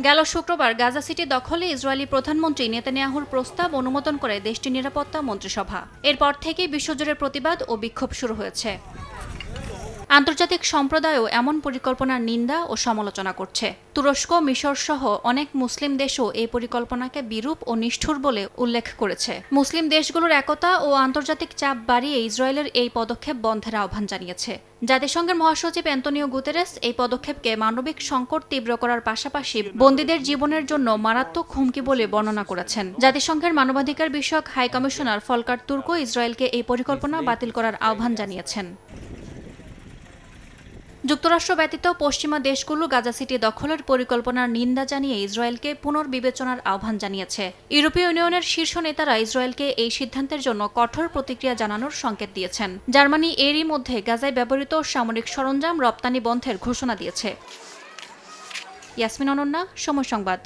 গেল শুক্রবার গাজা সিটি দখলে ইসরায়েলি প্রধানমন্ত্রী নেতানিয়াহুর প্রস্তাব অনুমোদন করে দেশটির নিরাপত্তা মন্ত্রিসভা। এরপর থেকেই বিশ্বজুড়ে প্রতিবাদ ও বিক্ষোভ শুরু হয়েছে। আন্তর্জাতিক সম্প্রদায়ও এমন পরিকল্পনার নিন্দা ও সমালোচনা করছে। তুরস্ক, মিশর সহ অনেক মুসলিম দেশও এই পরিকল্পনাকে বিরূপ ও নিষ্ঠুর বলে উল্লেখ করেছে। মুসলিম দেশগুলোর একতা ও আন্তর্জাতিক চাপ বাড়িয়ে ইসরায়েলের এই পদক্ষেপ বন্ধের আহ্বান জানিয়েছে। জাতিসংঘের মহাসচিব অ্যান্তোনিও গুতেরেস এই পদক্ষেপকে মানবিক সংকট তীব্র করার পাশাপাশি বন্দীদের জীবনের জন্য মারাত্মক হুমকি বলে বর্ণনা করেছেন। জাতিসংঘের মানবাধিকার বিষয়ক হাই কমিশনার ফলকার তুর্ক ইসরায়েলকে এই পরিকল্পনা বাতিল করার আহ্বান জানিয়েছেন। যুক্তরাষ্ট্র ব্যতীত পশ্চিমা দেশগুলো গাজা সিটি দখলের পরিকল্পনার নিন্দা জানিয়ে ইসরায়েলকে পুনর্বিবেচনার আহ্বান জানিয়েছে। ইউরোপীয় ইউনিয়নের শীর্ষ নেতারা ইসরায়েলকে এই সিদ্ধান্তের জন্য কঠোর প্রতিক্রিয়া জানানোর সংকেত দিয়েছেন। জার্মানি এরই মধ্যে গাজায় ব্যবহৃত সামরিক সরঞ্জাম রপ্তানি বন্ধের ঘোষণা দিয়েছে। ইয়াসমিন অনন্যা, সময় সংবাদ।